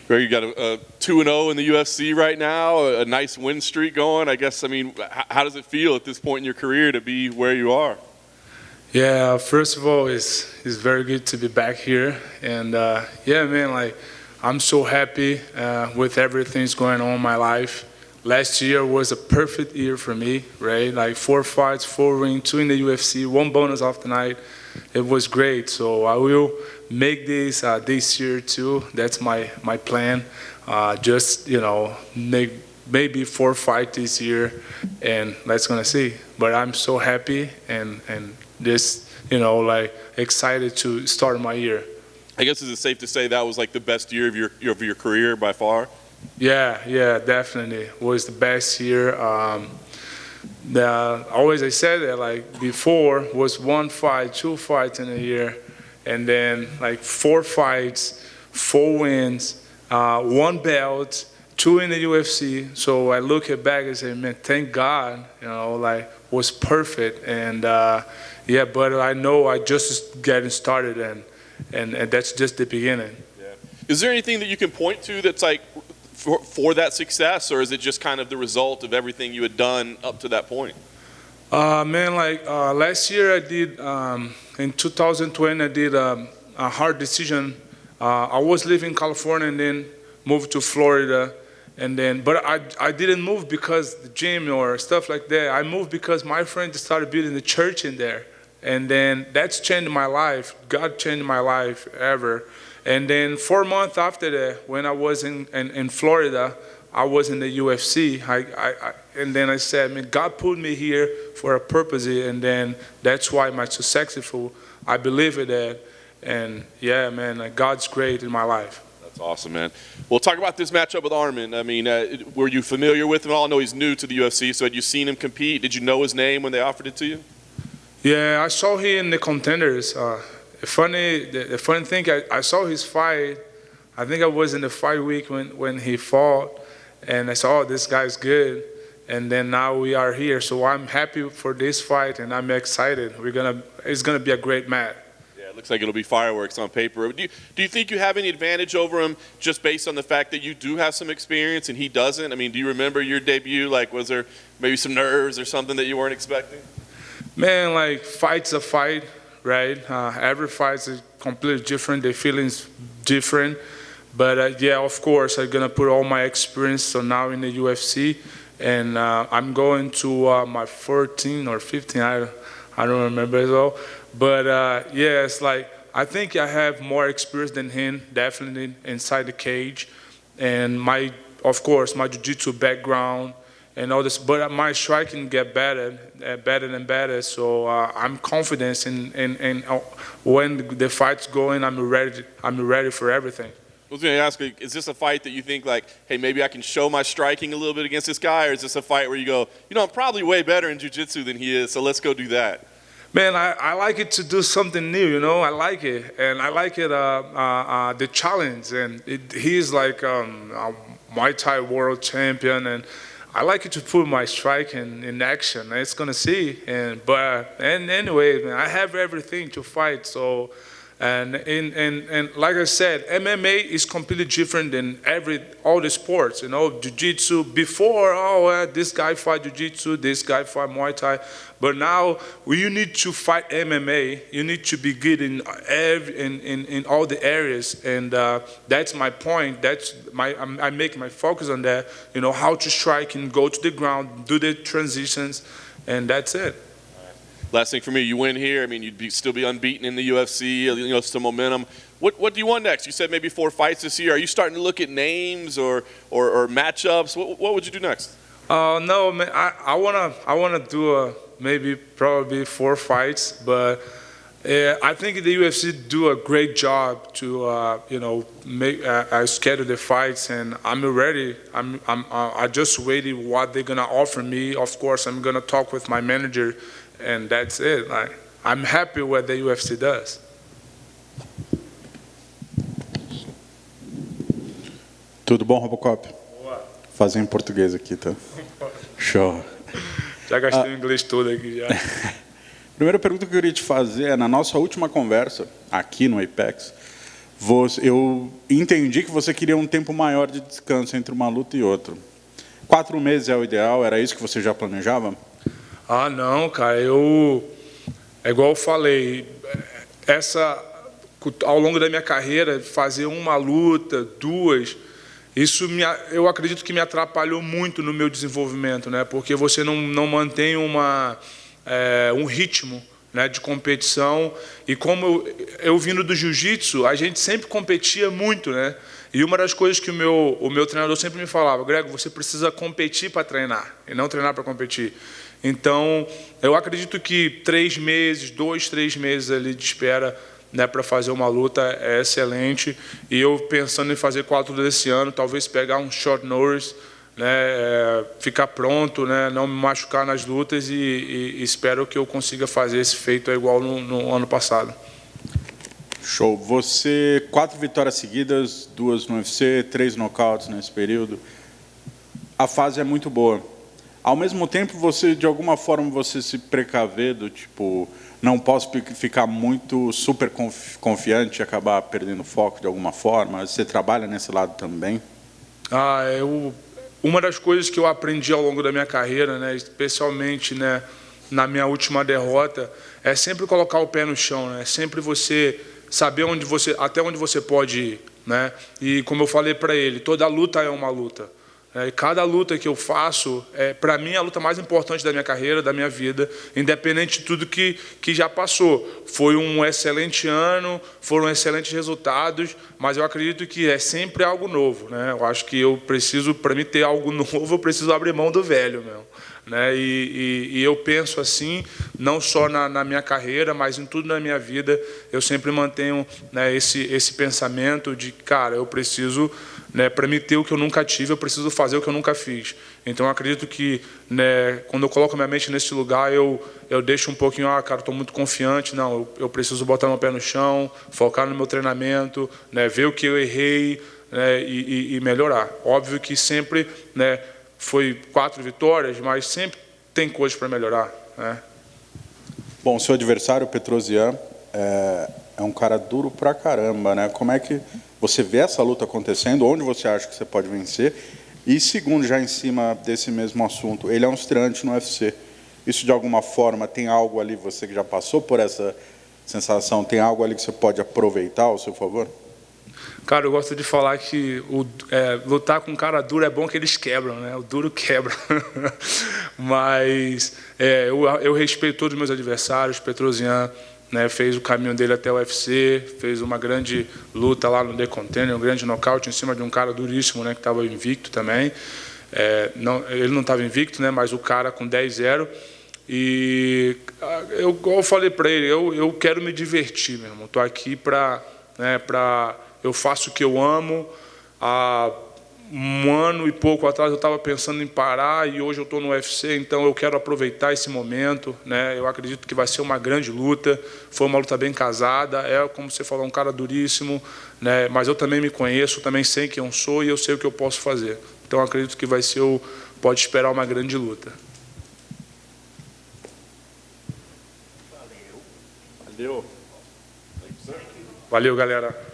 Greg, you got a 2-0 in the UFC right now, a nice win streak going. I guess, I mean, how does it feel at this point in your career to be where you are? Yeah, first of all, it's very good to be back here. And yeah, man, like, I'm so happy with everything that's going on in my life. Last year was a perfect year for me, right? Like 4 fights, 4 wins, 2 in the UFC, 1 bonus off the night. It was great. So I will make this this year too. That's my plan. Just, you know, make maybe 4 fights this year, and let's gonna see. But I'm so happy and just, you know, like excited to start my year. I guess is it safe to say that was like the best year of your career by far? Yeah, definitely was the best year. Always I said that, like, before was 1 fight, 2 fights in a year, and then like 4 fights, 4 wins, 1 belt, 2 in the UFC. So I look at back and say, man, thank God, you know, like, was perfect. And yeah, but I know I just getting started, and that's just the beginning. Yeah. Is there anything that you can point to that's like for that success, or is it just kind of the result of everything you had done up to that point? Man, like last year I did, in 2020 I did a hard decision. I was living in California and then moved to Florida. And then, but I didn't move because the gym or stuff like that. I moved because my friends started building the church in there. And then that's changed my life. God changed my life ever. And then 4 months after that, when I was in Florida, I was in the UFC. And then I said, man, God put me here for a purpose. And then that's why I'm so successful. I believe in that. And yeah, man, God's great in my life. That's awesome, man. Well, talk about this matchup with Armin. I mean, were you familiar with him at all? I know he's new to the UFC, so had you seen him compete? Did you know his name when they offered it to you? Yeah, I saw him in the contenders. The funny thing, I saw his fight. I think I was in the fight week when he fought, and I saw, oh, this guy's good. And then now we are here, so I'm happy for this fight, and I'm excited. It's gonna be a great match. Looks like it'll be fireworks on paper. Do you think you have any advantage over him just based on the fact that you do have some experience and he doesn't? I mean, do you remember your debut? Like, was there maybe some nerves or something that you weren't expecting? Man, like, fight's a fight, right? Every fight's completely different. The feeling's different. But yeah, of course, I'm gonna put all my experience so now in the UFC, and I'm going to my 14 or 15. I don't remember as well. But yeah, it's like, I think I have more experience than him, definitely inside the cage. And of course, my jiu-jitsu background and all this, but my striking get better and better. So I'm confident in when the fight's going, I'm ready for everything. I was going to ask, is this a fight that you think like, hey, maybe I can show my striking a little bit against this guy? Or is this a fight where you go, you know, I'm probably way better in jiu-jitsu than he is, so let's go do that? Man, I like it to do something new, you know. I like it, and I like it the challenge. And he's like a Muay Thai world champion, and I like it to put my strike in action. It's gonna see, and anyway, man, I have everything to fight. So, and like I said, MMA is completely different than all the sports. You know, jiu-jitsu before, this guy fight jiu-jitsu, this guy fight Muay Thai. But now, you need to fight MMA. You need to be good in all the areas, and that's my point. I make my focus on that. You know, how to strike and go to the ground, do the transitions, and that's it. Last thing for me, you win here. I mean, you'd still be unbeaten in the UFC. You know, some momentum. What do you want next? You said maybe 4 fights this year. Are you starting to look at names or matchups? What would you do next? No, man. I wanna do probably 4 fights, but I think the UFC do a great job to you know, make schedule the fights, and I'm ready. I just waiting what they're gonna offer me. Of course, I'm gonna talk with my manager, and that's it. I'm happy what the UFC does. Tudo bom, Robocop? Boa. Fazer em português aqui, tá? Show. Já gastei o inglês todo aqui já. Primeira pergunta que eu queria te fazer é, na nossa última conversa, aqui no Apex, Eu entendi que você queria um tempo maior de descanso entre uma luta e outra. 4 meses é o ideal? Era isso que você já planejava? Ah, não, cara, é igual eu falei, ao longo da minha carreira, fazer uma luta, 2, eu acredito que me atrapalhou muito no meu desenvolvimento, né? Porque você não mantém um ritmo, né, de competição. E como eu vindo do jiu-jitsu, a gente sempre competia muito, né? E uma das coisas que o meu treinador sempre me falava: Grego, você precisa competir para treinar e não treinar para competir. Então, eu acredito que 3 meses, 2, 3 meses ali de espera, né, para fazer uma luta é excelente. E eu pensando em fazer 4 desse ano, talvez pegar um short notice, né, ficar pronto, né, não me machucar nas lutas e espero que eu consiga fazer esse feito igual no ano passado. Show. Você, 4 vitórias seguidas, 2 no UFC, 3 nocautes nesse período. A fase é muito boa. Ao mesmo tempo, você, de alguma forma, você se precaver do tipo, não posso ficar muito super confiante e acabar perdendo foco de alguma forma. Você trabalha nesse lado também? Uma das coisas que eu aprendi ao longo da minha carreira, né, especialmente, né, na minha última derrota, é sempre colocar o pé no chão, né? Sempre você saber até onde você pode ir, né? E como eu falei para ele, toda luta é uma luta. E cada luta que eu faço, para mim, é a luta mais importante da minha carreira, da minha vida, independente de tudo que já passou. Foi um excelente ano, foram excelentes resultados, mas eu acredito que é sempre algo novo, né? Eu acho que para mim ter algo novo, eu preciso abrir mão do velho mesmo, né? E eu penso assim, não só na minha carreira, mas em tudo na minha vida, eu sempre mantenho, né, esse pensamento de, cara, eu preciso, né, para mim ter o que eu nunca tive, eu preciso fazer o que eu nunca fiz. Então, eu acredito que, né, quando eu coloco minha mente nesse lugar, eu deixo um pouquinho, cara, estou muito confiante, não, eu preciso botar meu pé no chão, focar no meu treinamento, né, ver o que eu errei, né, e melhorar. Óbvio que sempre, né, foi 4 vitórias, mas sempre tem coisas para melhorar, né? Bom, seu adversário, Petrosyan, é um cara duro pra caramba, né? Como é que você vê essa luta acontecendo? Onde você acha que você pode vencer? E segundo, já em cima desse mesmo assunto, ele é um estreante no UFC. Isso, de alguma forma, tem algo ali, você que já passou por essa sensação, tem algo ali que você pode aproveitar ao seu favor? Cara, eu gosto de falar que lutar com cara duro é bom que eles quebram, né? O duro quebra. Mas eu respeito todos os meus adversários. Petrosyan, né, fez o caminho dele até o UFC, fez uma grande luta lá no The Contender, um grande nocaute em cima de um cara duríssimo, né, que estava invicto também. Ele não estava invicto, né, mas o cara com 10-0. E eu falei para ele, eu quero me divertir, meu irmão. Estou aqui para eu faço o que eu amo. Há 1 ano e pouco atrás eu estava pensando em parar e hoje eu estou no UFC, então eu quero aproveitar esse momento, né? Eu acredito que vai ser uma grande luta. Foi uma luta bem casada, como você falou, um cara duríssimo, né? Mas eu também me conheço, também sei quem eu sou e eu sei o que eu posso fazer. Então eu acredito que pode esperar uma grande luta. Valeu. Valeu, galera.